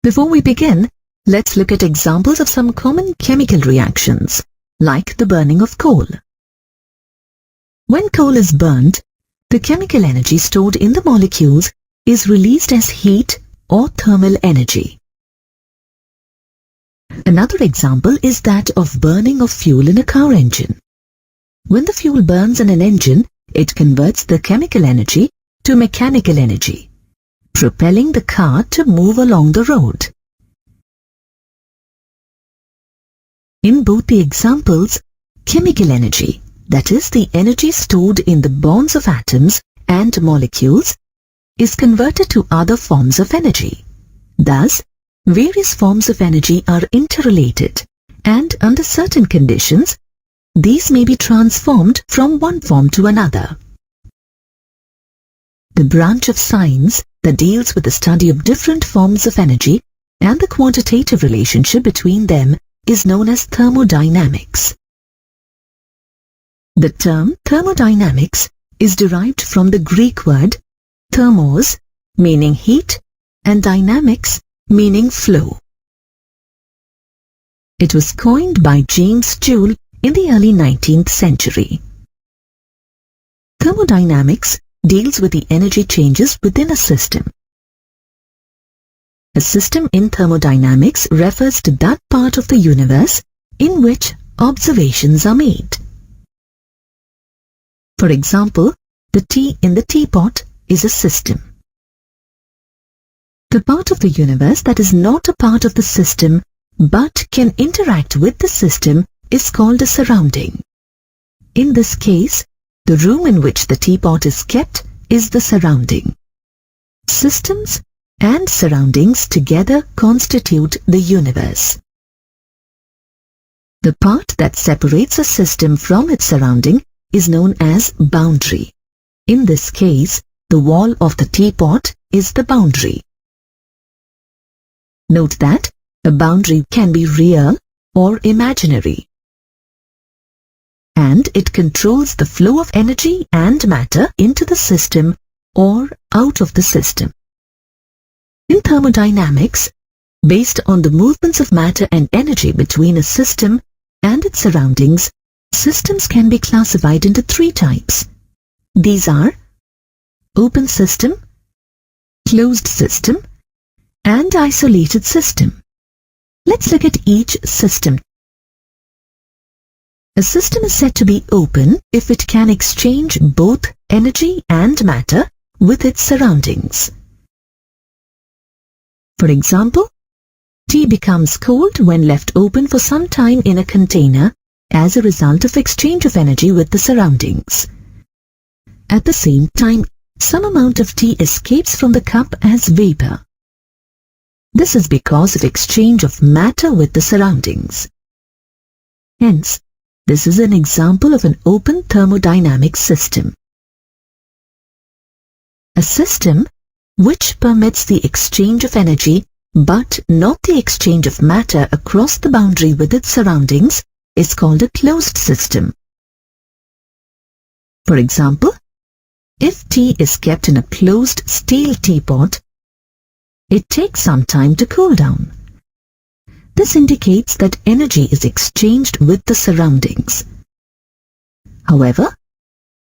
Before we begin, let's look at examples of some common chemical reactions, like the burning of coal. When coal is burnt, the chemical energy stored in the molecules is released as heat or thermal energy. Another example is that of burning of fuel in a car engine. When the fuel burns in an engine, it converts the chemical energy to mechanical energy, propelling the car to move along the road. In both the examples, chemical energy, that is the energy stored in the bonds of atoms and molecules, is converted to other forms of energy. Thus, various forms of energy are interrelated, and under certain conditions, these may be transformed from one form to another. The branch of science that deals with the study of different forms of energy and the quantitative relationship between them is known as thermodynamics. The term thermodynamics is derived from the Greek word thermos, meaning heat, and dynamics, meaning flow. It was coined by James Joule in the early 19th century. Thermodynamics deals with the energy changes within a system. A system in thermodynamics refers to that part of the universe in which observations are made. For example, the tea in the teapot is a system. The part of the universe that is not a part of the system but can interact with the system is called a surrounding. In this case, the room in which the teapot is kept is the surrounding. Systems and surroundings together constitute the universe. The part that separates a system from its surrounding is known as boundary. In this case, the wall of the teapot is the boundary. Note that a boundary can be real or imaginary, and it controls the flow of energy and matter into the system or out of the system. In thermodynamics, based on the movements of matter and energy between a system and its surroundings, systems can be classified into three types. These are open system, closed system, and isolated system. Let's look at each system. A system is said to be open if it can exchange both energy and matter with its surroundings. For example, tea becomes cold when left open for some time in a container as a result of exchange of energy with the surroundings. At the same time, some amount of tea escapes from the cup as vapor. This is because of exchange of matter with the surroundings. Hence, this is an example of an open thermodynamic system. A system which permits the exchange of energy but not the exchange of matter across the boundary with its surroundings is called a closed system. For example, if tea is kept in a closed steel teapot, it takes some time to cool down. This indicates that energy is exchanged with the surroundings. However,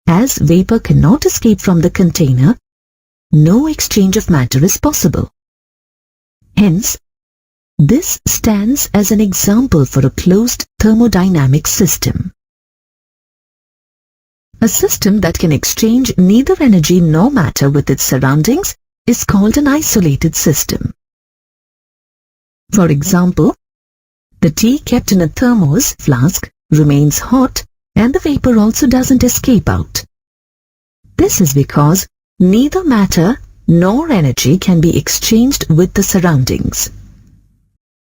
as vapor cannot escape from the container, no exchange of matter is possible. Hence, this stands as an example for a closed thermodynamic system. A system that can exchange neither energy nor matter with its surroundings is called an isolated system. For example, the tea kept in a thermos flask remains hot and the vapor also doesn't escape out. This is because neither matter nor energy can be exchanged with the surroundings.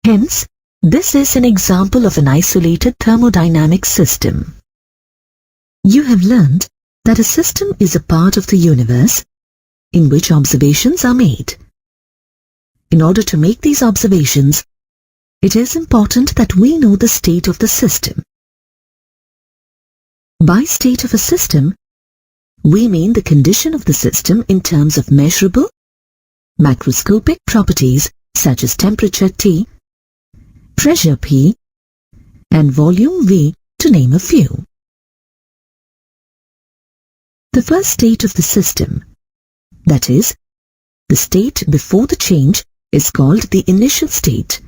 Hence, this is an example of an isolated thermodynamic system. You have learned that a system is a part of the universe in which observations are made. In order to make these observations, it is important that we know the state of the system. By state of a system, we mean the condition of the system in terms of measurable, macroscopic properties such as temperature T, pressure P, and volume V, to name a few. The first state of the system, that is, the state before the change, is called the initial state,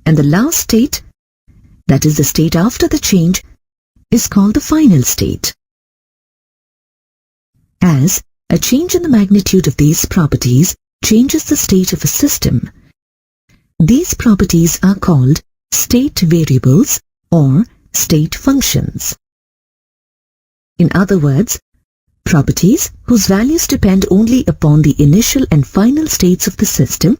and the last state, that is the state after the change, is called the final state. As a change in the magnitude of these properties changes the state of a system, these properties are called state variables or state functions. In other words, properties whose values depend only upon the initial and final states of the system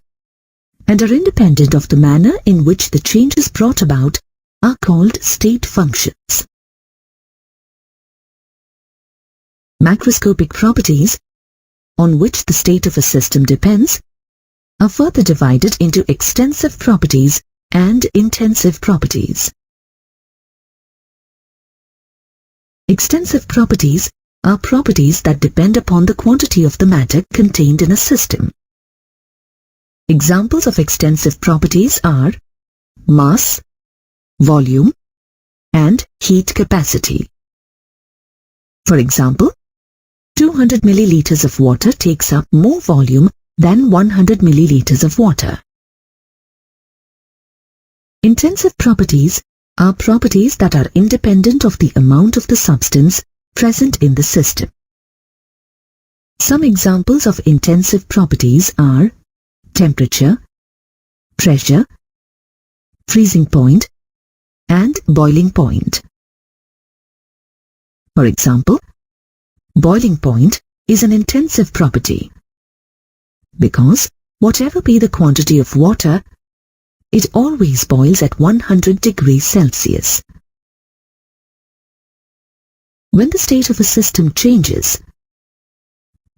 and are independent of the manner in which the change is brought about are called state functions. Macroscopic properties, on which the state of a system depends, are further divided into extensive properties and intensive properties. Extensive properties are properties that depend upon the quantity of the matter contained in a system. Examples of extensive properties are mass, volume, and heat capacity. For example, 200 milliliters of water takes up more volume than 100 milliliters of water. Intensive properties are properties that are independent of the amount of the substance present in the system. Some examples of intensive properties are temperature, pressure, freezing point, and boiling point. For example, boiling point is an intensive property because whatever be the quantity of water, it always boils at 100 degrees Celsius. When the state of a system changes,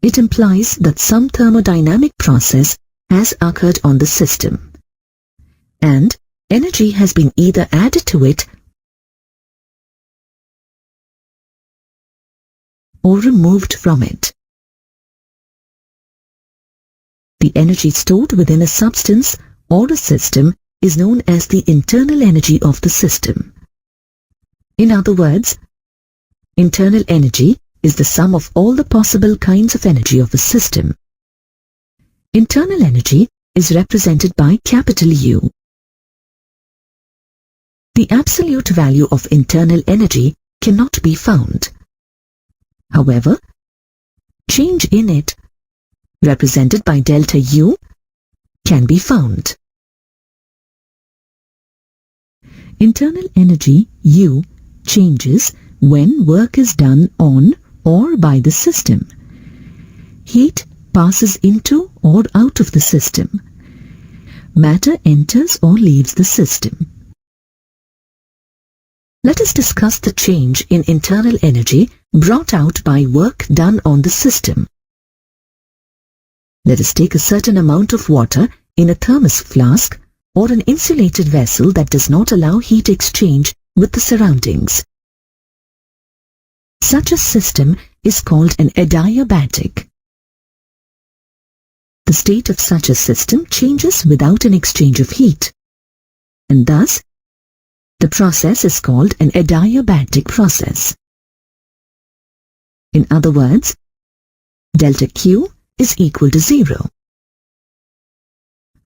it implies that some thermodynamic process has occurred on the system, and energy has been either added to it or removed from it. The energy stored within a substance or a system is known as the internal energy of the system. In other words, internal energy is the sum of all the possible kinds of energy of a system. Internal energy is represented by capital U. The absolute value of internal energy cannot be found. However, change in it, represented by delta U, can be found. Internal energy U changes when work is done on or by the system. Heat passes into or out of the system. Matter enters or leaves the system. Let us discuss the change in internal energy brought out by work done on the system. Let us take a certain amount of water in a thermos flask or an insulated vessel that does not allow heat exchange with the surroundings. Such a system is called an adiabatic. The state of such a system changes without an exchange of heat, and thus the process is called an adiabatic process. In other words, delta Q is equal to 0.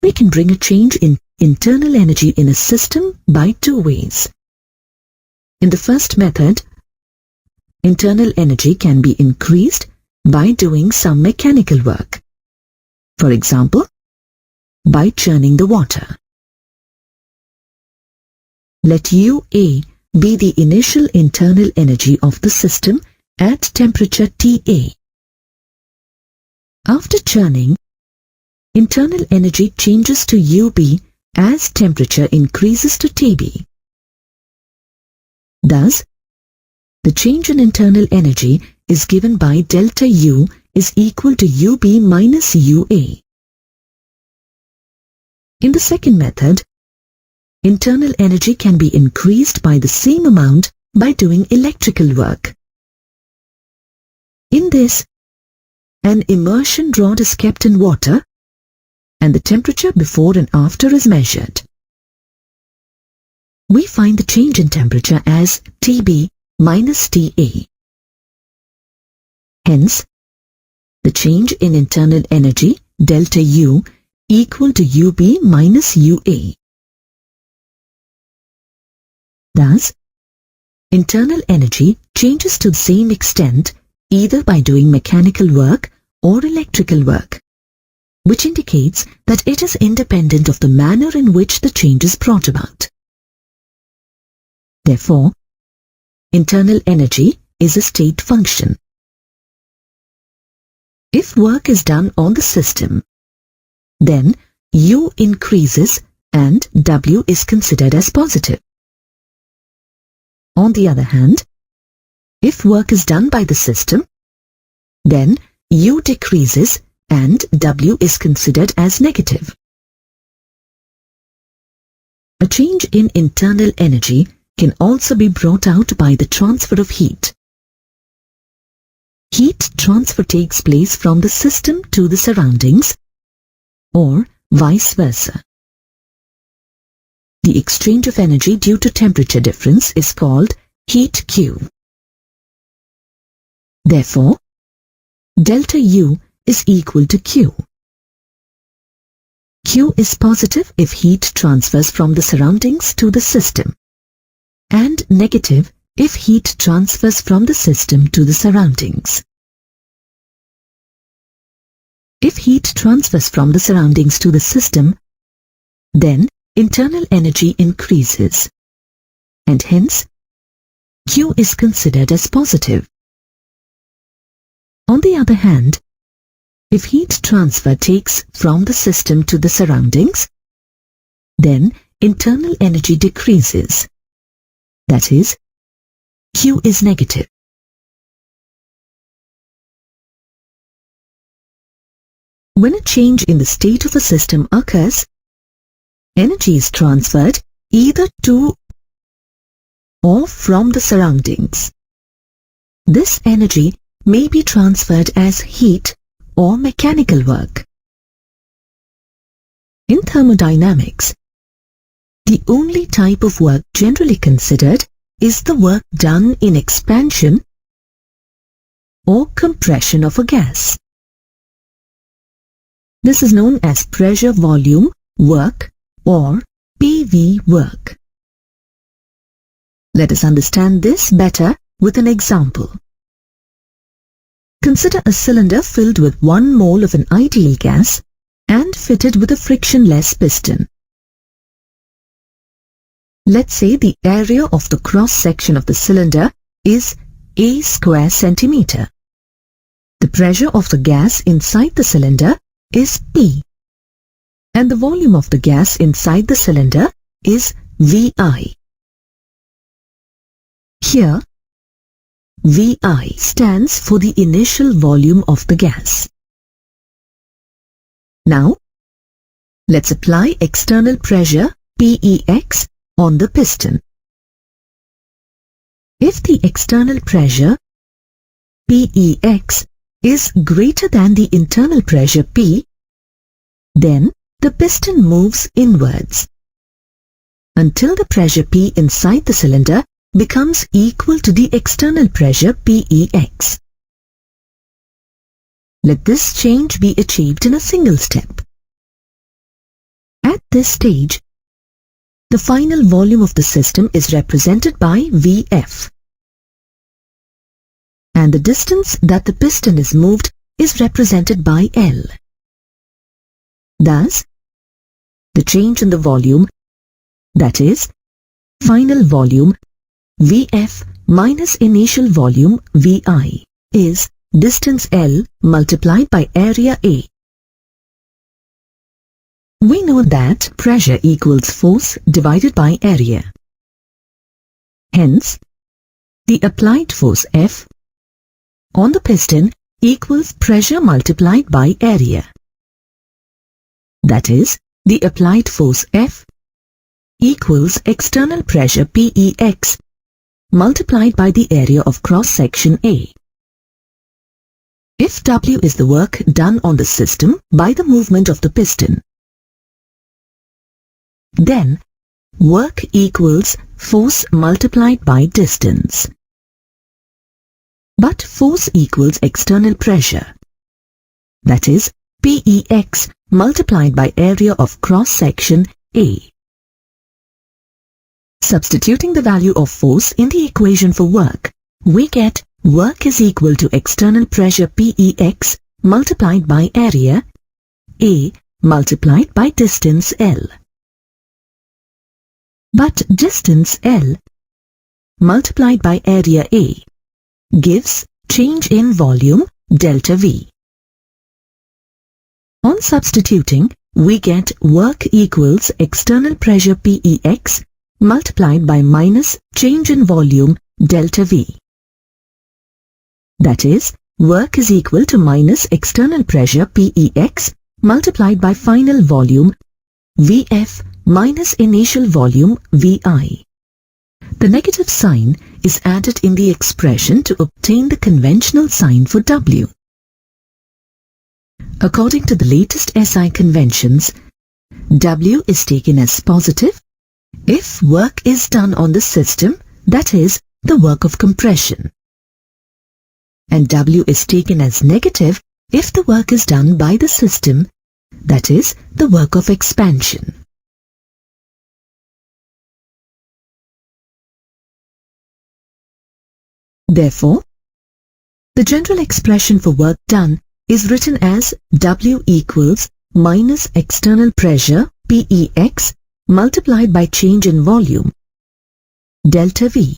We can bring a change in internal energy in a system by two ways. In the first method, internal energy can be increased by doing some mechanical work. For example, by churning the water. Let UA be the initial internal energy of the system at temperature TA. After churning, internal energy changes to UB as temperature increases to TB. Thus, the change in internal energy is given by delta U is equal to UB minus UA. In the second method, internal energy can be increased by the same amount by doing electrical work. In this, an immersion rod is kept in water and the temperature before and after is measured. We find the change in temperature as Tb minus Ta. Hence, the change in internal energy, delta U, equal to Ub minus Ua. Thus, internal energy changes to the same extent either by doing mechanical work or electrical work, which indicates that it is independent of the manner in which the change is brought about. Therefore, internal energy is a state function. If work is done on the system, then U increases and W is considered as positive. On the other hand, if work is done by the system, then U decreases and W is considered as negative. A change in internal energy can also be brought out by the transfer of heat. Heat transfer takes place from the system to the surroundings, or vice versa. The exchange of energy due to temperature difference is called heat Q. Therefore, delta U is equal to Q. Q is positive if heat transfers from the surroundings to the system, and negative if heat transfers from the system to the surroundings. If heat transfers from the surroundings to the system, then internal energy increases, and hence Q is considered as positive. On the other hand, if heat transfer takes from the system to the surroundings, then internal energy decreases. That is, Q is negative. When a change in the state of a system occurs, energy is transferred either to or from the surroundings. This energy may be transferred as heat or mechanical work. In thermodynamics, the only type of work generally considered is the work done in expansion or compression of a gas. This is known as pressure volume work or PV work. Let us understand this better with an example. Consider a cylinder filled with 1 mole of an ideal gas and fitted with a frictionless piston. Let's say the area of the cross-section of the cylinder is A square centimeter. The pressure of the gas inside the cylinder is P, and the volume of the gas inside the cylinder is VI. Here, VI stands for the initial volume of the gas. Now, let's apply external pressure PEX on the piston. If the external pressure PEX is greater than the internal pressure P, then the piston moves inwards until the pressure P inside the cylinder becomes equal to the external pressure PEX. Let this change be achieved in a single step. At this stage, the final volume of the system is represented by Vf, and the distance that the piston is moved is represented by L. Thus, the change in the volume, that is, final volume Vf minus initial volume Vi, is distance L multiplied by area A. We know that pressure equals force divided by area. Hence, the applied force F on the piston equals pressure multiplied by area. That is, the applied force F equals external pressure PEX multiplied by the area of cross-section A. If W is the work done on the system by the movement of the piston, then work equals force multiplied by distance. But force equals external pressure, that is PEX multiplied by area of cross-section A. Substituting the value of force in the equation for work, we get work is equal to external pressure PEX multiplied by area A multiplied by distance L. But distance L multiplied by area A gives change in volume delta V. On substituting, we get work equals external pressure PEX multiplied by minus change in volume delta V. That is, work is equal to minus external pressure PEX multiplied by final volume VF minus initial volume VI. The negative sign is added in the expression to obtain the conventional sign for W. According to the latest SI conventions, W is taken as positive if work is done on the system, that is, the work of compression. And W is taken as negative if the work is done by the system, that is, the work of expansion. Therefore, the general expression for work done is written as W equals minus external pressure PEX multiplied by change in volume delta V,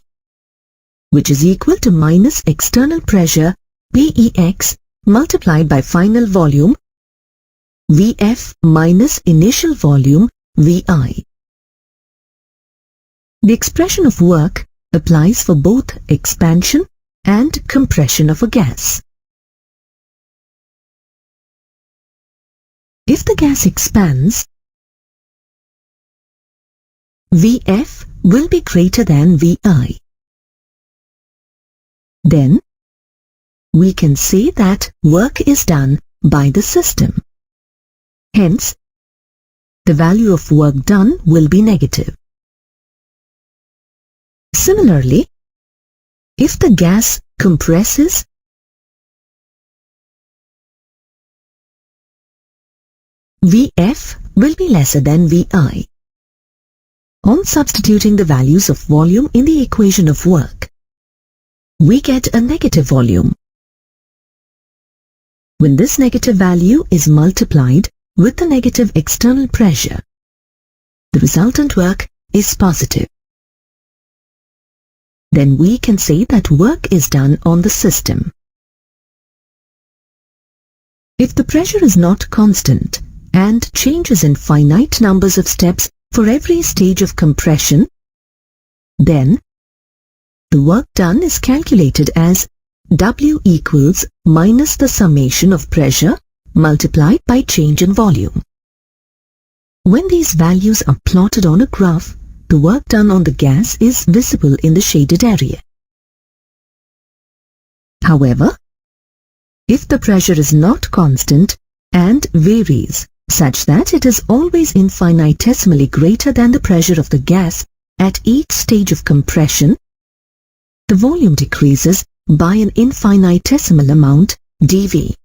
which is equal to minus external pressure PEX multiplied by final volume VF minus initial volume VI. The expression of work applies for both expansion and compression of a gas. If the gas expands, VF will be greater than VI. Then, we can say that work is done by the system. Hence, the value of work done will be negative. Similarly, if the gas compresses, VF will be lesser than VI. On substituting the values of volume in the equation of work, we get a negative volume. When this negative value is multiplied with the negative external pressure, the resultant work is positive. Then we can say that work is done on the system. If the pressure is not constant and changes in finite numbers of steps for every stage of compression, then the work done is calculated as W equals minus the summation of pressure multiplied by change in volume. When these values are plotted on a graph, the work done on the gas is visible in the shaded area. However, if the pressure is not constant and varies such that it is always infinitesimally greater than the pressure of the gas at each stage of compression, the volume decreases by an infinitesimal amount dV.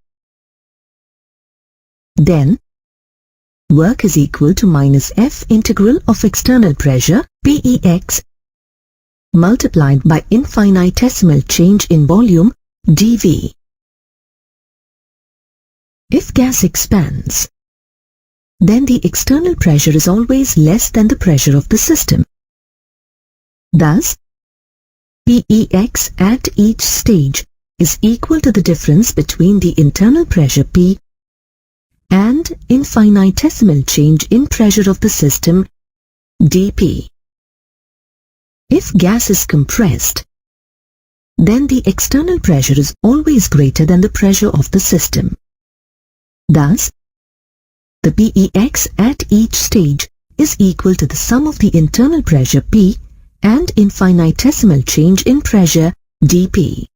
Then, work is equal to minus F integral of external pressure PEX multiplied by infinitesimal change in volume dV. If gas expands, then the external pressure is always less than the pressure of the system. Thus, PEX at each stage is equal to the difference between the internal pressure P and infinitesimal change in pressure of the system dP. If gas is compressed, then the external pressure is always greater than the pressure of the system. Thus, the PEX at each stage is equal to the sum of the internal pressure P and infinitesimal change in pressure dP.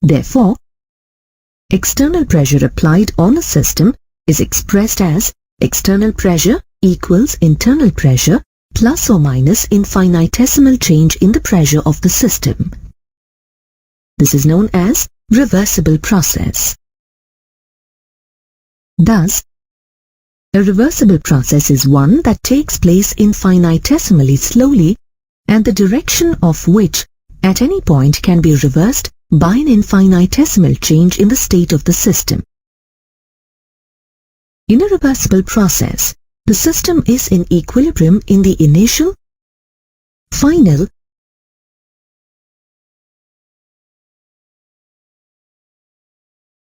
Therefore, external pressure applied on a system is expressed as external pressure equals internal pressure plus or minus infinitesimal change in the pressure of the system. This is known as reversible process. Thus, a reversible process is one that takes place infinitesimally slowly and the direction of which at any point can be reversed by an infinitesimal change in the state of the system. In a reversible process, the system is in equilibrium in the initial, final,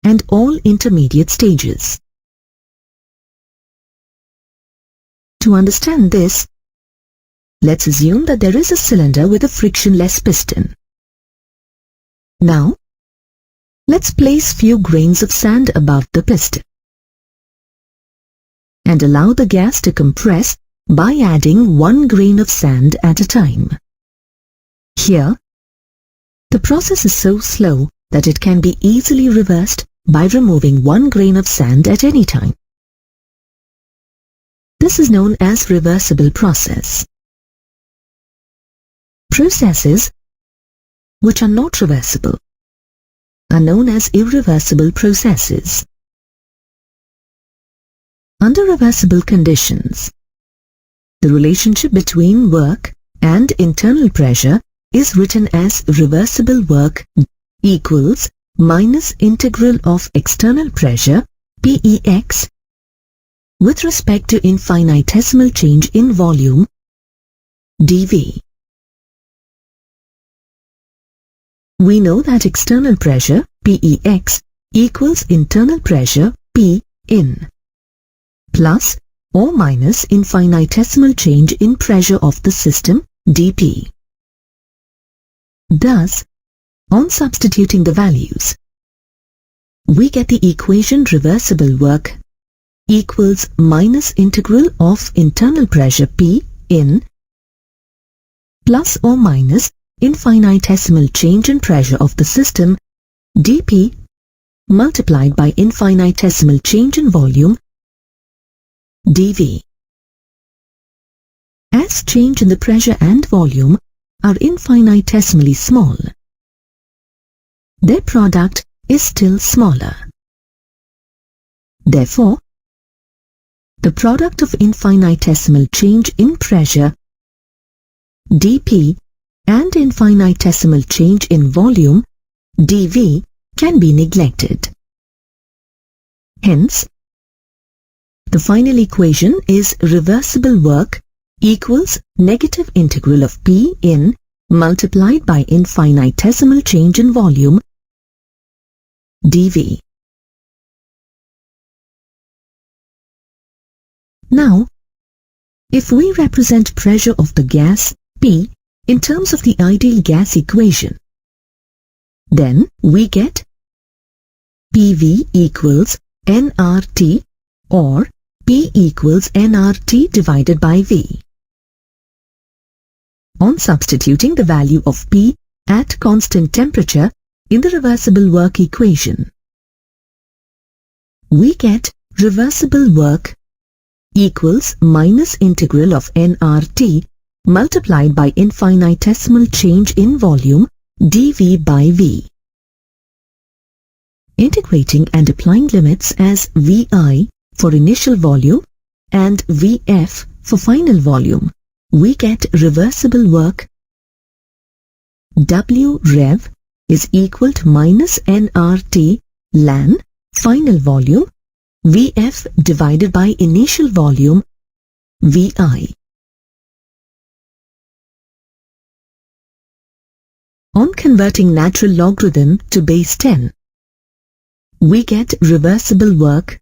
and all intermediate stages. To understand this, let's assume that there is a cylinder with a frictionless piston. Now, let's place few grains of sand above the piston and allow the gas to compress by adding 1 grain of sand at a time. Here, the process is so slow that it can be easily reversed by removing 1 grain of sand at any time. This is known as reversible process. Processes which are not reversible are known as irreversible processes. Under reversible conditions, the relationship between work and internal pressure is written as reversible work equals minus integral of external pressure Pex with respect to infinitesimal change in volume dV. We know that external pressure Pex equals internal pressure P in plus or minus infinitesimal change in pressure of the system dP. Thus, on substituting the values, we get the equation reversible work equals minus integral of internal pressure P in plus or minus infinitesimal change in pressure of the system dP multiplied by infinitesimal change in volume dV. As change in the pressure and volume are infinitesimally small, their product is still smaller. Therefore, the product of infinitesimal change in pressure dP and infinitesimal change in volume dV can be neglected. Hence, the final equation is reversible work equals negative integral of P in multiplied by infinitesimal change in volume dV. Now, if we represent pressure of the gas P in terms of the ideal gas equation, then we get PV equals nRT or P equals nRT divided by V. On substituting the value of P at constant temperature in the reversible work equation, we get reversible work equals minus integral of nRT multiplied by infinitesimal change in volume dV by V. Integrating and applying limits as Vi for initial volume and Vf for final volume, we get reversible work W rev is equal to minus nRT ln final volume Vf divided by initial volume Vi. On converting natural logarithm to base 10, we get reversible work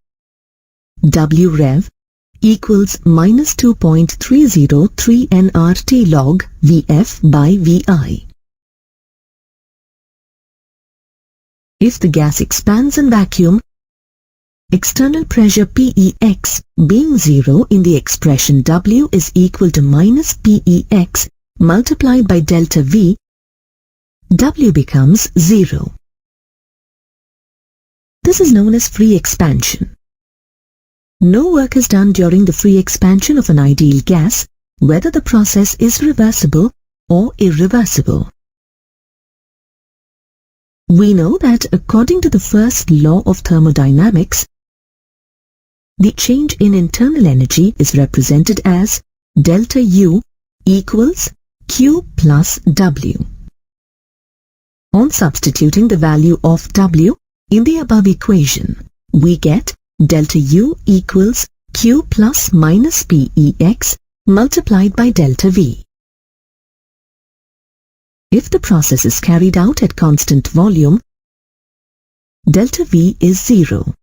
W rev equals minus 2.303 nRT log Vf by Vi. If the gas expands in vacuum, external pressure Pex being 0 in the expression W is equal to minus Pex multiplied by delta V, W becomes 0. This is known as free expansion. No work is done during the free expansion of an ideal gas, whether the process is reversible or irreversible. We know that according to the first law of thermodynamics, the change in internal energy is represented as delta U equals Q plus W. On substituting the value of W in the above equation, we get delta U equals Q plus minus PEX multiplied by delta V. If the process is carried out at constant volume, delta V is 0.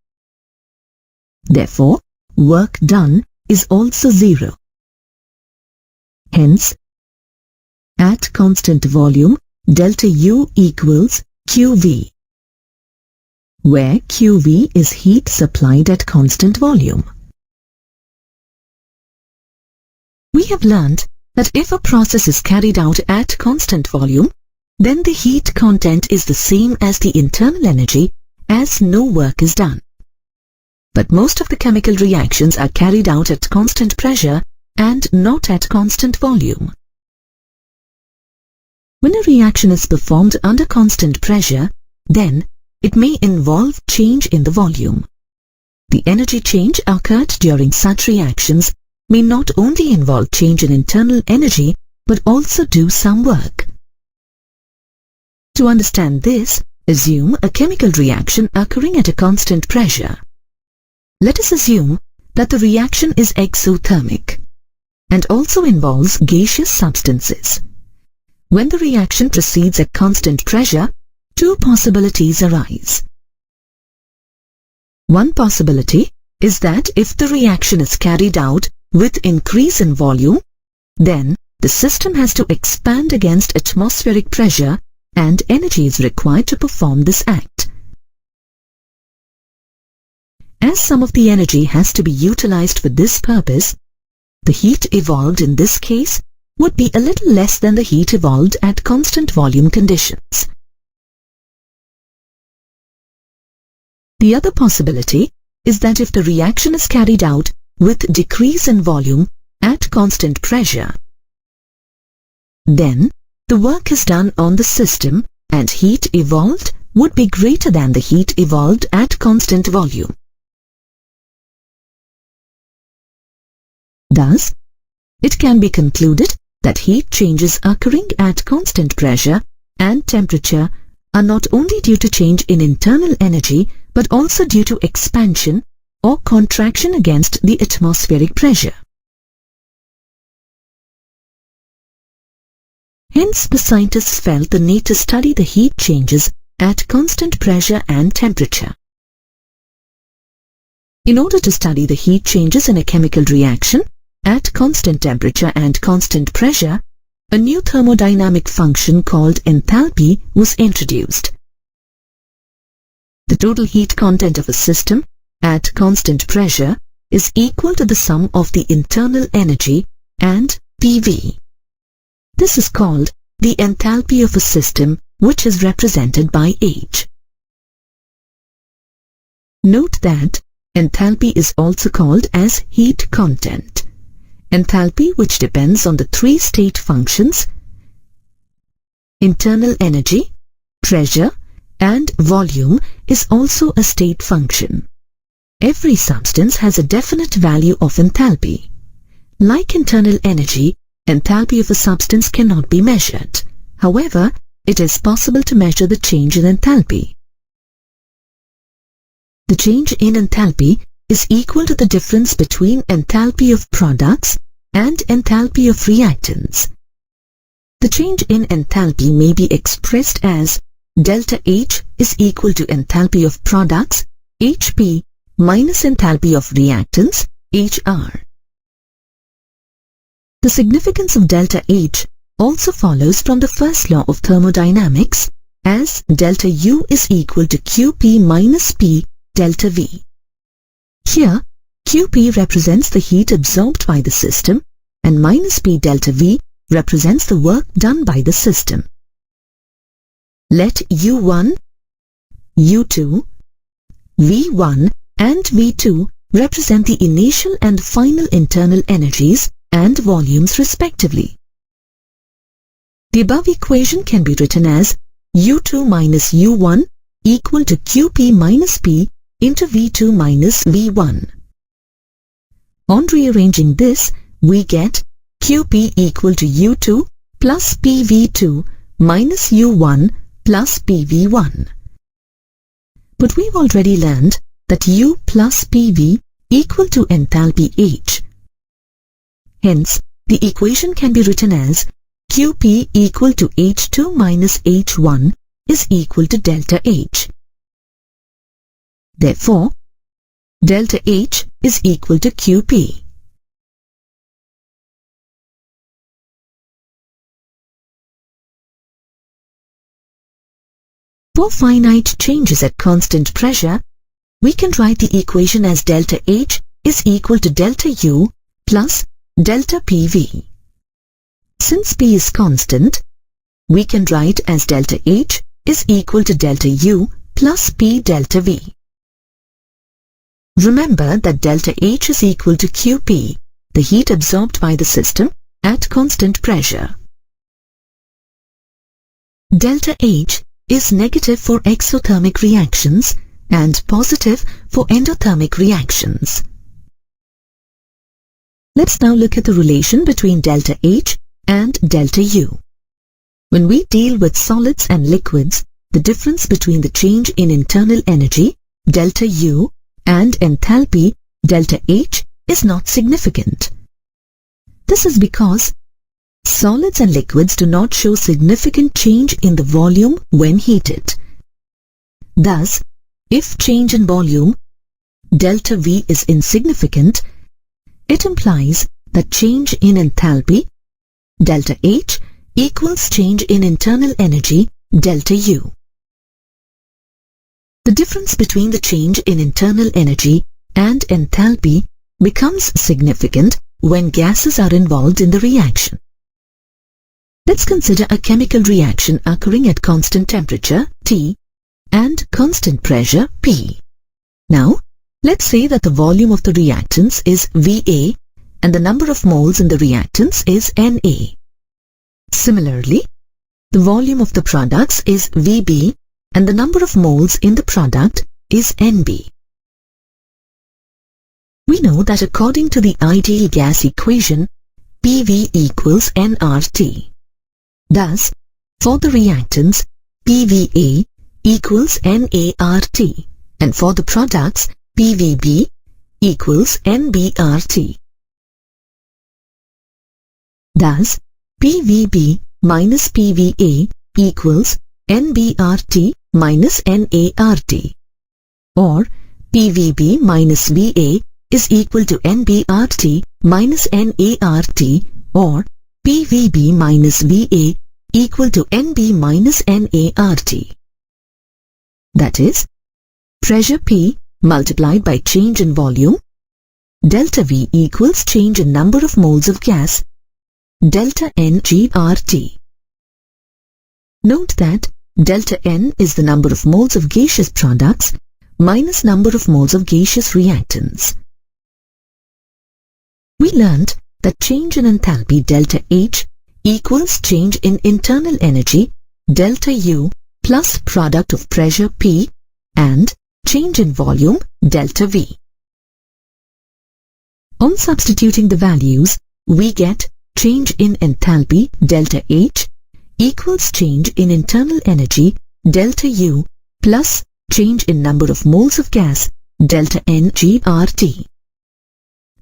Therefore, work done is also 0. Hence, at constant volume, delta U equals QV, where QV is heat supplied at constant volume. We have learnt that if a process is carried out at constant volume, then the heat content is the same as the internal energy as no work is done. But most of the chemical reactions are carried out at constant pressure and not at constant volume. When a reaction is performed under constant pressure, then it may involve change in the volume. The energy change occurred during such reactions may not only involve change in internal energy but also do some work. To understand this, assume a chemical reaction occurring at a constant pressure. Let us assume that the reaction is exothermic and also involves gaseous substances. When the reaction proceeds at constant pressure, two possibilities arise. One possibility is that if the reaction is carried out with increase in volume, then the system has to expand against atmospheric pressure and energy is required to perform this act. As some of the energy has to be utilized for this purpose, the heat evolved in this case would be a little less than the heat evolved at constant volume conditions. The other possibility is that if the reaction is carried out with decrease in volume at constant pressure, then the work is done on the system and heat evolved would be greater than the heat evolved at constant volume. Thus, it can be concluded that heat changes occurring at constant pressure and temperature are not only due to change in internal energy but also due to expansion or contraction against the atmospheric pressure. Hence, the scientists felt the need to study the heat changes at constant pressure and temperature. In order to study the heat changes in a chemical reaction at constant temperature and constant pressure, a new thermodynamic function called enthalpy was introduced. The total heat content of a system at constant pressure is equal to the sum of the internal energy and PV. This is called the enthalpy of a system, which is represented by H. Note that enthalpy is also called as heat content. Enthalpy, which depends on the three state functions, internal energy, pressure, and volume, is also a state function. Every substance has a definite value of enthalpy. Like internal energy, enthalpy of a substance cannot be measured. However, it is possible to measure the change in enthalpy. The change in enthalpy is equal to the difference between enthalpy of products and enthalpy of reactants. The change in enthalpy may be expressed as delta H is equal to enthalpy of products, HP, minus enthalpy of reactants, HR. The significance of delta H also follows from the first law of thermodynamics, as delta U is equal to QP minus P delta V. Here, QP represents the heat absorbed by the system and minus P delta V represents the work done by the system. Let U1, U2, V1 and V2 represent the initial and final internal energies and volumes respectively. The above equation can be written as U2 minus U1 equal to QP minus P into V2 minus V1. On rearranging this, we get QP equal to U2 plus PV2 minus U1 plus PV1. But we've already learned that U plus PV equal to enthalpy H. Hence, the equation can be written as QP equal to H2 minus H1 is equal to delta H. Therefore, delta H is equal to QP. For finite changes at constant pressure, we can write the equation as delta H is equal to delta U plus delta PV. Since P is constant, we can write as delta H is equal to delta U plus P delta V. Remember that delta H is equal to QP, the heat absorbed by the system at constant pressure. Delta H is negative for exothermic reactions and positive for endothermic reactions. Let's now look at the relation between delta H and delta U. When we deal with solids and liquids, the difference between the change in internal energy, delta U, and enthalpy, delta H, is not significant. This is because solids and liquids do not show significant change in the volume when heated. Thus, if change in volume, delta V, is insignificant, it implies that change in enthalpy, delta H, equals change in internal energy, delta U. The difference between the change in internal energy and enthalpy becomes significant when gases are involved in the reaction. Let's consider a chemical reaction occurring at constant temperature, T, and constant pressure, P. Now, let's say that the volume of the reactants is VA and the number of moles in the reactants is Na. Similarly, the volume of the products is VB and the number of moles in the product is NB. We know that according to the ideal gas equation, PV equals nRT. Thus, for the reactants, PVA equals NART, and for the products, PVB equals NBRT. Thus, PVB minus PVA equals NBRT minus NART, or PVB minus VA is equal to NBRT minus NART, or PVB minus VA equal to NB minus NART. That is, pressure P multiplied by change in volume, delta V equals change in number of moles of gas, delta N GRT. Note that delta N is the number of moles of gaseous products minus number of moles of gaseous reactants. We learned that change in enthalpy delta H equals change in internal energy delta U plus product of pressure P and change in volume delta V. On substituting the values, we get change in enthalpy delta H equals change in internal energy delta U plus change in number of moles of gas delta N GRT.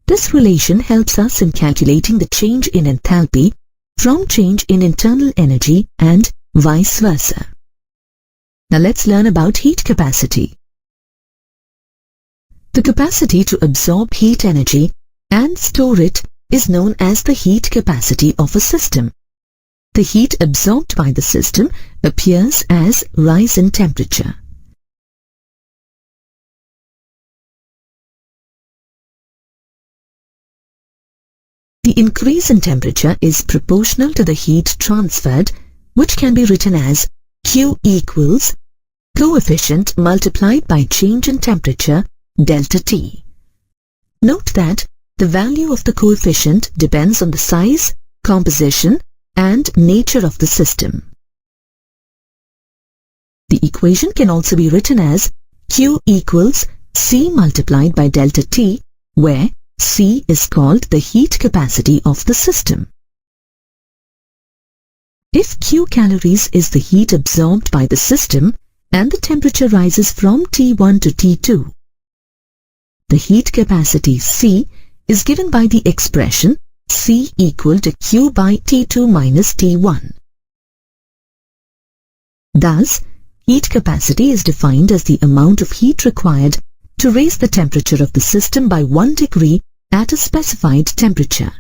This relation helps us in calculating the change in enthalpy from change in internal energy and vice versa. Now let's learn about heat capacity. The capacity to absorb heat energy and store it is known as the heat capacity of a system. The heat absorbed by the system appears as rise in temperature. The increase in temperature is proportional to the heat transferred, which can be written as Q equals coefficient multiplied by change in temperature delta T. Note that the value of the coefficient depends on the size, composition, and nature of the system. The equation can also be written as Q equals C multiplied by delta T, where C is called the heat capacity of the system. If Q calories is the heat absorbed by the system and the temperature rises from T1 to T2, the heat capacity C is given by the expression C equal to Q by T2 minus T1. Thus, heat capacity is defined as the amount of heat required to raise the temperature of the system by 1 degree at a specified temperature.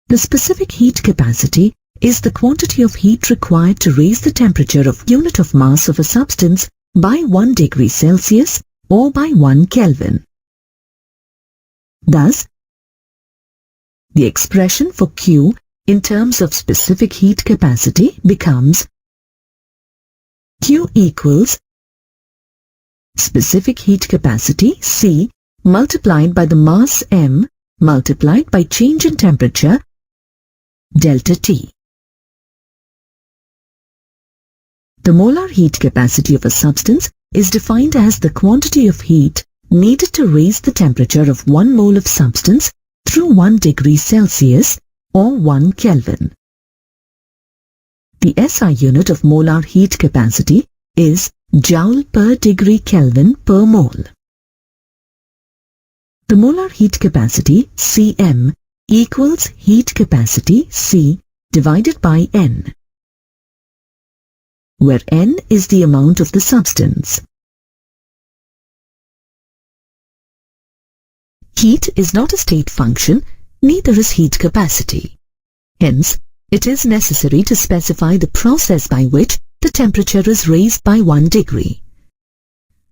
The specific heat capacity is the quantity of heat required to raise the temperature of unit of mass of a substance by 1 degree Celsius or by 1 Kelvin. Thus, the expression for Q in terms of specific heat capacity becomes Q equals specific heat capacity C multiplied by the mass m multiplied by change in temperature delta T. The molar heat capacity of a substance is defined as the quantity of heat needed to raise the temperature of 1 mole of substance through 1 degree Celsius or 1 Kelvin. The SI unit of molar heat capacity is Joule per degree Kelvin per mole. The molar heat capacity Cm equals heat capacity C divided by N, where N is the amount of the substance. Heat is not a state function, neither is heat capacity. Hence, it is necessary to specify the process by which the temperature is raised by 1 degree.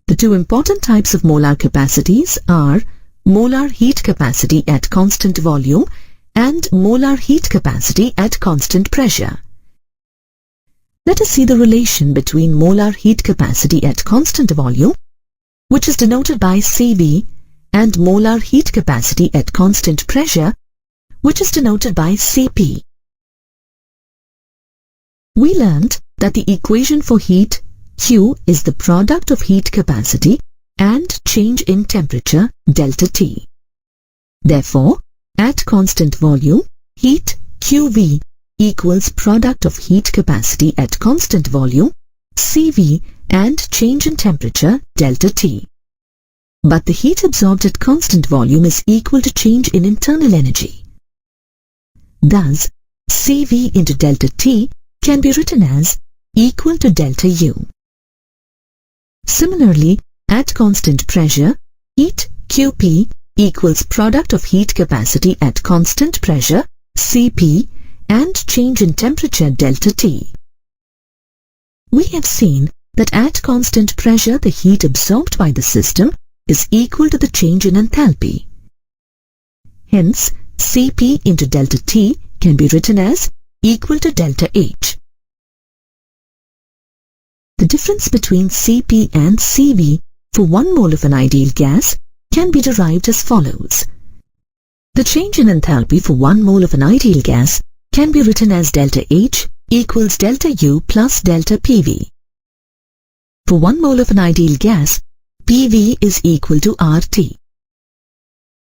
The two important types of molar capacities are molar heat capacity at constant volume and molar heat capacity at constant pressure. Let us see the relation between molar heat capacity at constant volume, which is denoted by Cv, and molar heat capacity at constant pressure, which is denoted by Cp. We learned that the equation for heat Q is the product of heat capacity and change in temperature delta T. Therefore, at constant volume, heat Qv equals product of heat capacity at constant volume, Cv, and change in temperature delta T. But the heat absorbed at constant volume is equal to change in internal energy. Thus, Cv into delta T can be written as equal to delta U. Similarly, at constant pressure, heat Qp equals product of heat capacity at constant pressure, Cp, and change in temperature delta T. We have seen that at constant pressure the heat absorbed by the system is equal to the change in enthalpy. Hence, Cp into delta T can be written as equal to delta H. The difference between Cp and Cv for 1 mole of an ideal gas can be derived as follows. The change in enthalpy for 1 mole of an ideal gas can be written as delta H equals delta U plus delta PV. For 1 mole of an ideal gas, PV is equal to RT.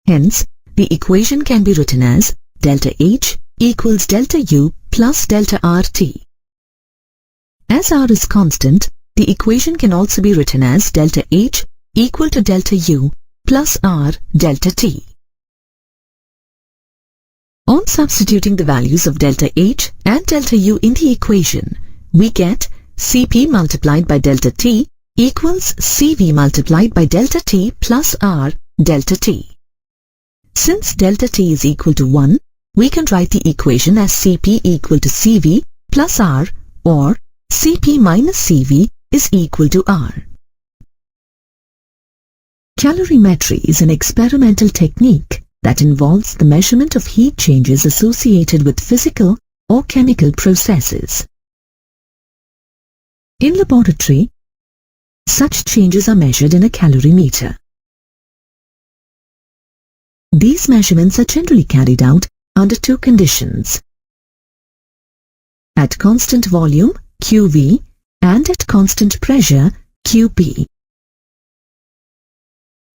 Hence, the equation can be written as delta H equals delta U plus delta RT. As R is constant, the equation can also be written as delta H equal to delta U plus R delta T. On substituting the values of delta H and delta U in the equation, we get Cp multiplied by delta T equals Cv multiplied by delta T plus R delta T. Since delta T is equal to 1, we can write the equation as Cp equal to Cv plus R, or Cp minus Cv is equal to R. Calorimetry is an experimental technique that involves the measurement of heat changes associated with physical or chemical processes. In laboratory, such changes are measured in a calorimeter. These measurements are generally carried out under two conditions: at constant volume, QV, and at constant pressure, QP.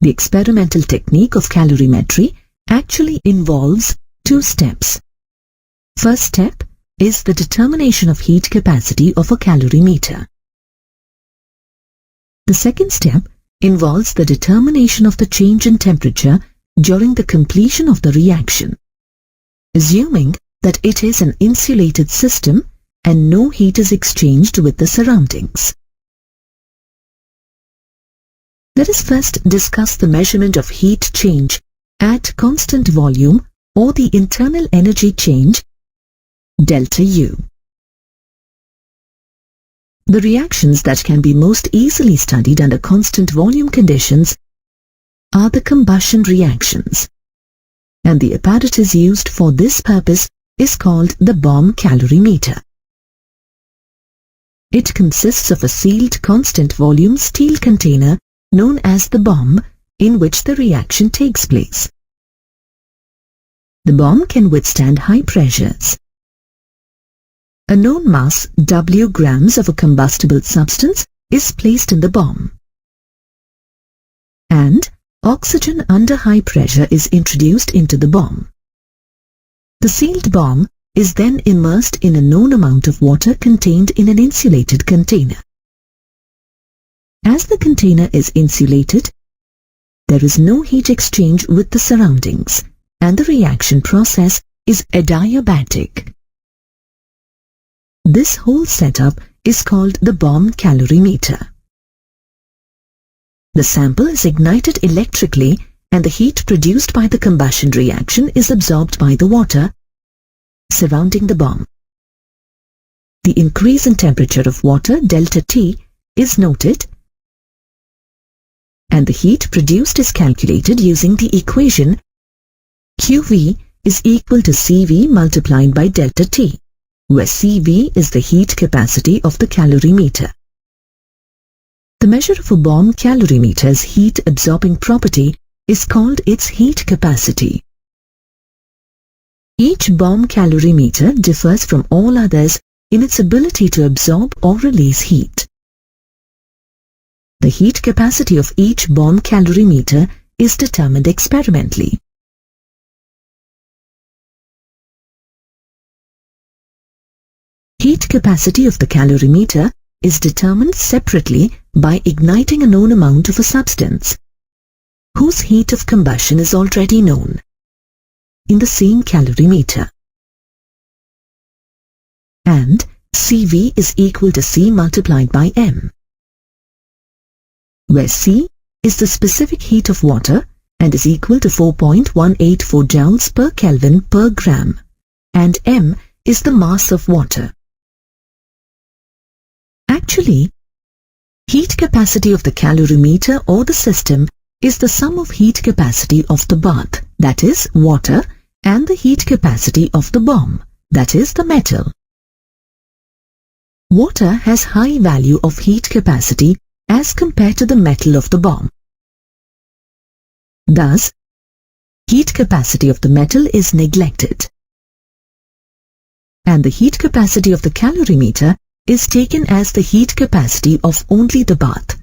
The experimental technique of calorimetry actually involves two steps. First step is the determination of heat capacity of a calorimeter. The second step involves the determination of the change in temperature during the completion of the reaction, assuming that it is an insulated system and no heat is exchanged with the surroundings. Let us first discuss the measurement of heat change at constant volume, or the internal energy change, delta U. The reactions that can be most easily studied under constant volume conditions are the combustion reactions, and the apparatus used for this purpose is called the bomb calorimeter. It consists of a sealed constant volume steel container known as the bomb, in which the reaction takes place. The bomb can withstand high pressures. A known mass W grams of a combustible substance is placed in the bomb, and oxygen under high pressure is introduced into the bomb. The sealed bomb is then immersed in a known amount of water contained in an insulated container. As the container is insulated, there is no heat exchange with the surroundings, and the reaction process is adiabatic. This whole setup is called the bomb calorimeter. The sample is ignited electrically, and the heat produced by the combustion reaction is absorbed by the water surrounding the bomb. The increase in temperature of water, delta T, is noted, and the heat produced is calculated using the equation QV is equal to CV multiplied by delta T, where CV is the heat capacity of the calorimeter. The measure of a bomb calorimeter's heat absorbing property is called its heat capacity. Each bomb calorimeter differs from all others in its ability to absorb or release heat. The heat capacity of each bomb calorimeter is determined experimentally. Heat capacity of the calorimeter is determined separately by igniting a known amount of a substance, whose heat of combustion is already known, in the same calorimeter. And CV is equal to C multiplied by M, where C is the specific heat of water and is equal to 4.184 joules per Kelvin per gram, and M is the mass of water. Actually, heat capacity of the calorimeter or the system is the sum of heat capacity of the bath, that is, water, and the heat capacity of the bomb, that is, the metal. Water has high value of heat capacity as compared to the metal of the bomb. Thus, heat capacity of the metal is neglected, and the heat capacity of the calorimeter is taken as the heat capacity of only the bath.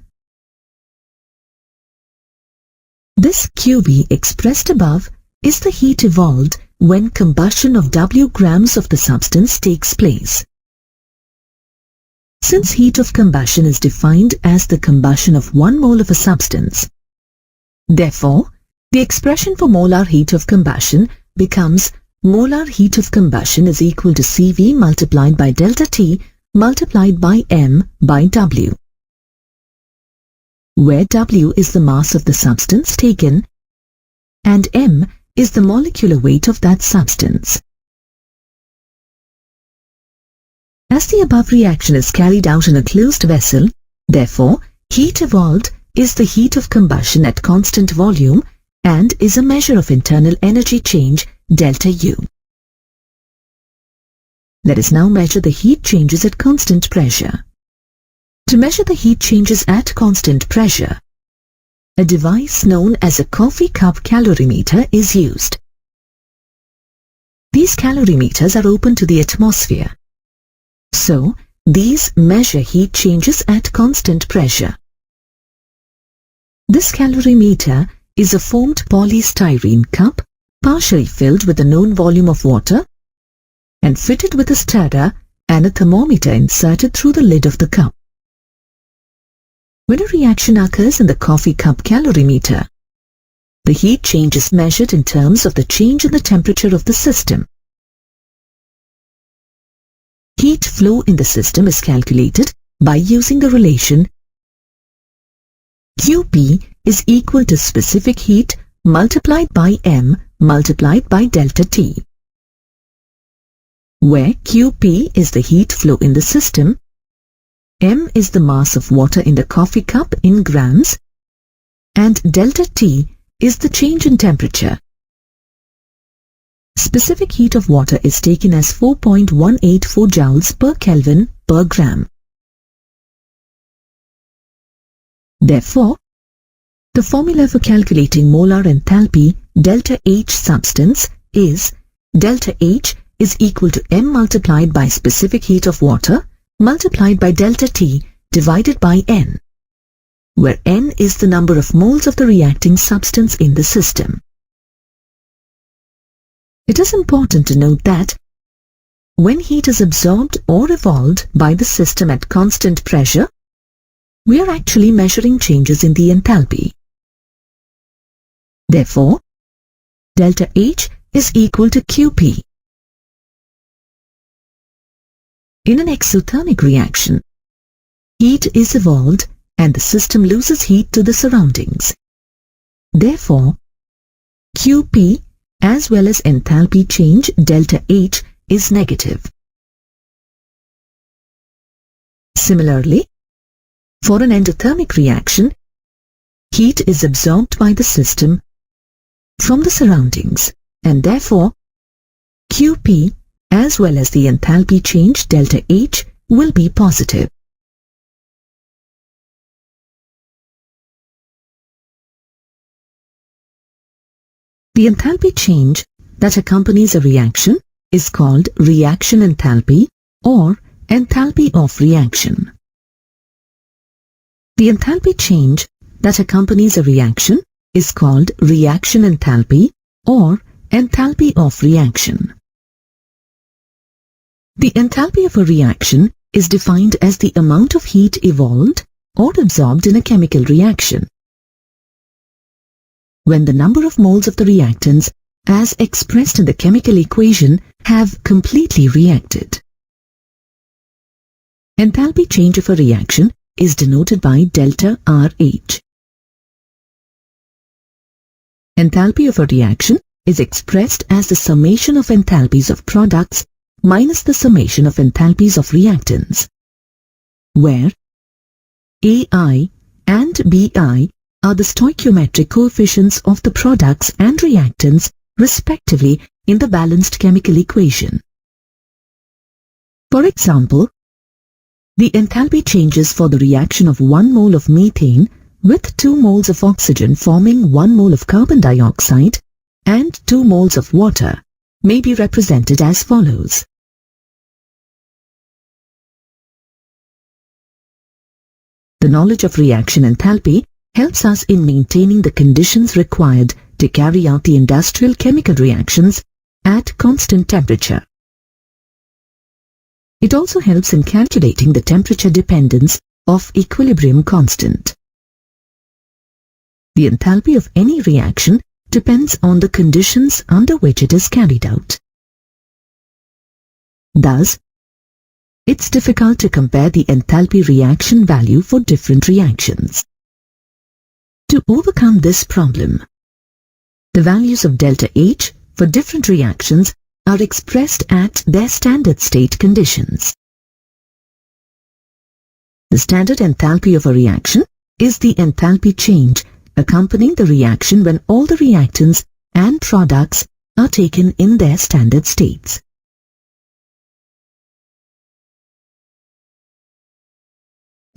This QV expressed above is the heat evolved when combustion of W grams of the substance takes place. Since heat of combustion is defined as the combustion of 1 mole of a substance, therefore, the expression for molar heat of combustion becomes molar heat of combustion is equal to CV multiplied by delta T multiplied by M by W, where W is the mass of the substance taken and M is the molecular weight of that substance. As the above reaction is carried out in a closed vessel, therefore, heat evolved is the heat of combustion at constant volume and is a measure of internal energy change, delta U. Let us now measure the heat changes at constant pressure. To measure the heat changes at constant pressure, a device known as a coffee cup calorimeter is used. These calorimeters are open to the atmosphere, so these measure heat changes at constant pressure. This calorimeter is a foamed polystyrene cup partially filled with a known volume of water and fitted with a stirrer and a thermometer inserted through the lid of the cup. When a reaction occurs in the coffee cup calorimeter, the heat change is measured in terms of the change in the temperature of the system. Heat flow in the system is calculated by using the relation Qp is equal to specific heat multiplied by m multiplied by delta T, where Qp is the heat flow in the system, m is the mass of water in the coffee cup in grams, and delta T is the change in temperature. Specific heat of water is taken as 4.184 joules per Kelvin per gram. Therefore, the formula for calculating molar enthalpy delta H substance is delta H is equal to m multiplied by specific heat of water multiplied by delta T divided by n, where n is the number of moles of the reacting substance in the system. It is important to note that when heat is absorbed or evolved by the system at constant pressure, we are actually measuring changes in the enthalpy. Therefore, delta H is equal to Qp. In an exothermic reaction, heat is evolved and the system loses heat to the surroundings. Therefore, Qp as well as enthalpy change delta H is negative. Similarly, for an endothermic reaction, heat is absorbed by the system from the surroundings, and therefore Qp as well as the enthalpy change delta H will be positive. The enthalpy change that accompanies a reaction is called reaction enthalpy or enthalpy of reaction. The enthalpy change that accompanies a reaction is called reaction enthalpy or enthalpy of reaction. The enthalpy of a reaction is defined as the amount of heat evolved or absorbed in a chemical reaction when the number of moles of the reactants as expressed in the chemical equation have completely reacted. Enthalpy change of a reaction is denoted by delta RH. Enthalpy of a reaction is expressed as the summation of enthalpies of products minus the summation of enthalpies of reactants, where AI and BI are the stoichiometric coefficients of the products and reactants respectively in the balanced chemical equation. For example, the enthalpy changes for the reaction of 1 mole of methane with 2 moles of oxygen forming 1 mole of carbon dioxide and 2 moles of water may be represented as follows. The knowledge of reaction enthalpy helps us in maintaining the conditions required to carry out the industrial chemical reactions at constant temperature. It also helps in calculating the temperature dependence of equilibrium constant. The enthalpy of any reaction depends on the conditions under which it is carried out. Thus, it's difficult to compare the enthalpy reaction value for different reactions. To overcome this problem, the values of delta H for different reactions are expressed at their standard state conditions. The standard enthalpy of a reaction is the enthalpy change accompanying the reaction when all the reactants and products are taken in their standard states.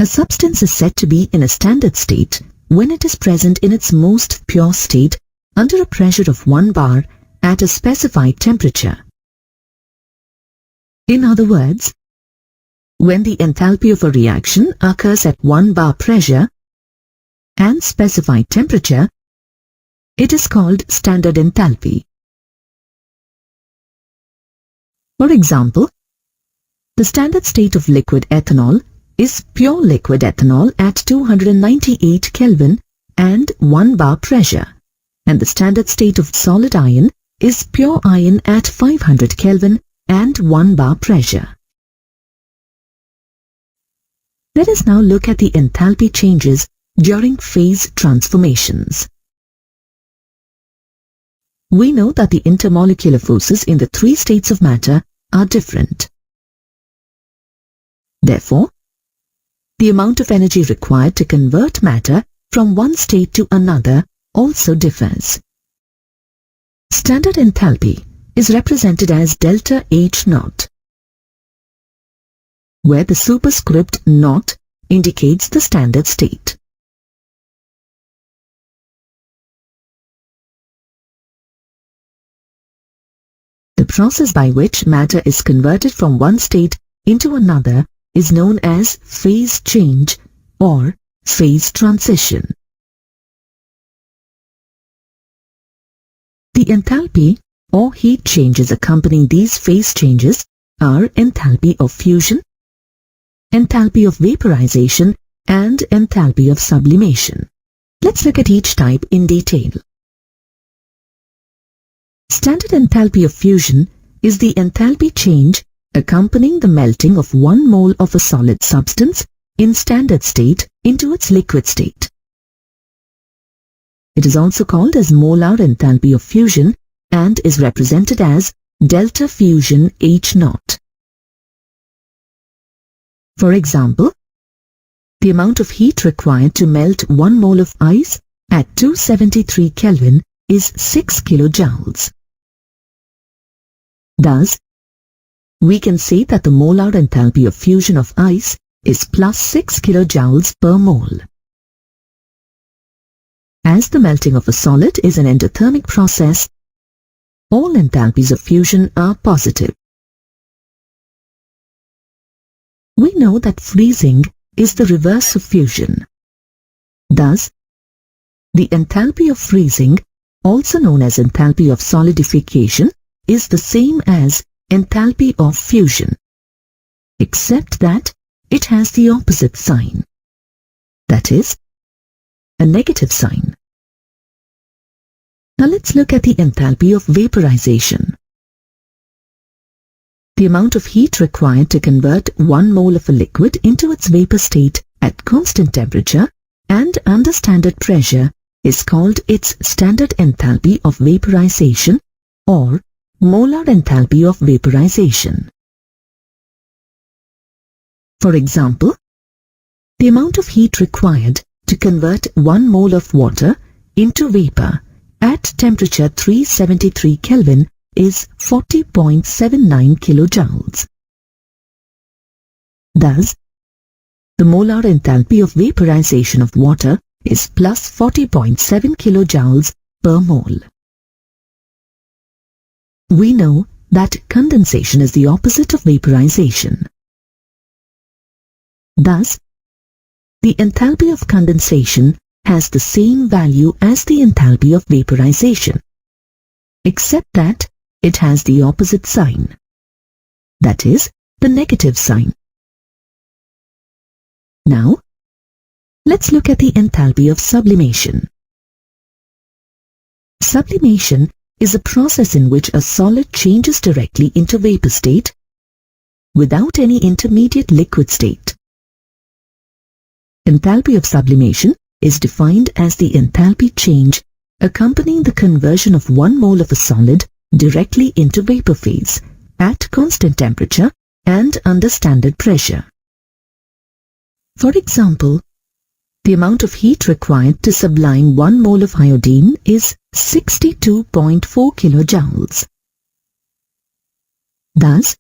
A substance is said to be in a standard state when it is present in its most pure state under a pressure of 1 bar at a specified temperature. In other words, when the enthalpy of a reaction occurs at 1 bar pressure and specified temperature, it is called standard enthalpy. For example, the standard state of liquid ethanol is pure liquid ethanol at 298 Kelvin and 1 bar pressure, and the standard state of solid iron is pure iron at 500 Kelvin and 1 bar pressure. Let us now look at the enthalpy changes during phase transformations. We know that the intermolecular forces in the 3 states of matter are different. Therefore, the amount of energy required to convert matter from one state to another also differs. Standard enthalpy is represented as delta H naught, where the superscript naught indicates the standard state. The process by which matter is converted from one state into another is known as phase change or phase transition. The enthalpy or heat changes accompanying these phase changes are enthalpy of fusion, enthalpy of vaporization, and enthalpy of sublimation. Let's look at each type in detail. Standard enthalpy of fusion is the enthalpy change accompanying the melting of 1 mole of a solid substance in standard state into its liquid state. It is also called as molar enthalpy of fusion and is represented as delta fusion H naught. For example, the amount of heat required to melt 1 mole of ice at 273 Kelvin is 6 kilojoules. Thus, we can say that the molar enthalpy of fusion of ice is plus 6 kilojoules per mole. As the melting of a solid is an endothermic process, all enthalpies of fusion are positive. We know that freezing is the reverse of fusion. Thus, the enthalpy of freezing, also known as enthalpy of solidification, is the same as enthalpy of fusion, except that it has the opposite sign, that is, a negative sign. Now let's look at the enthalpy of vaporization. The amount of heat required to convert 1 mole of a liquid into its vapor state at constant temperature and under standard pressure is called its standard enthalpy of vaporization or molar enthalpy of vaporization. For example, the amount of heat required to convert 1 mole of water into vapor at temperature 373 Kelvin is 40.79 kilojoules. Thus, the molar enthalpy of vaporization of water is plus 40.7 kilojoules per mole. We know that condensation is the opposite of vaporization. Thus, the enthalpy of condensation has the same value as the enthalpy of vaporization, except that it has the opposite sign, that is, the negative sign. Now, let's look at the enthalpy of sublimation. Sublimation is a process in which a solid changes directly into vapor state without any intermediate liquid state. Enthalpy of sublimation is defined as the enthalpy change accompanying the conversion of 1 mole of a solid directly into vapor phase at constant temperature and under standard pressure. For example, the amount of heat required to sublime 1 mole of iodine is 62.4 kilojoules. Thus,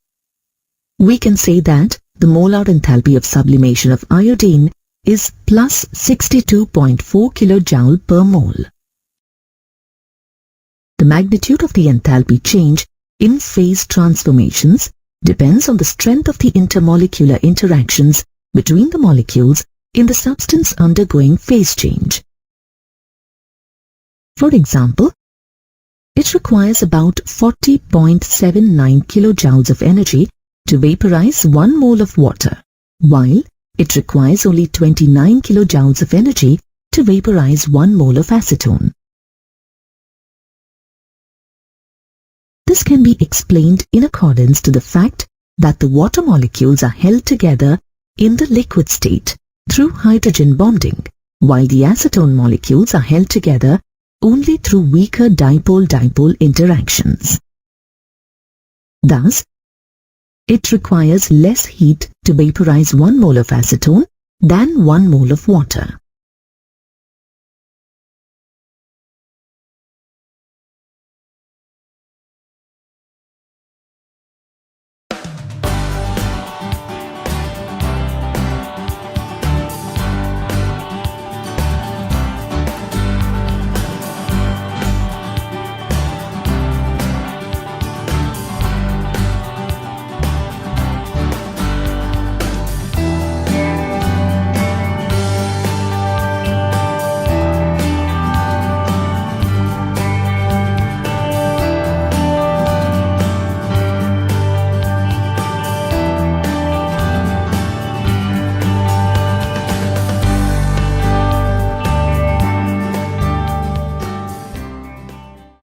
we can say that the molar enthalpy of sublimation of iodine is plus 62.4 kJ per mole. The magnitude of the enthalpy change in phase transformations depends on the strength of the intermolecular interactions between the molecules in the substance undergoing phase change. For example, it requires about 40.79 kilojoules of energy to vaporize 1 mole of water, while it requires only 29 kilojoules of energy to vaporize 1 mole of acetone. This can be explained in accordance to the fact that the water molecules are held together in the liquid state through hydrogen bonding, while the acetone molecules are held together only through weaker dipole-dipole interactions. Thus, it requires less heat to vaporize 1 mole of acetone than 1 mole of water.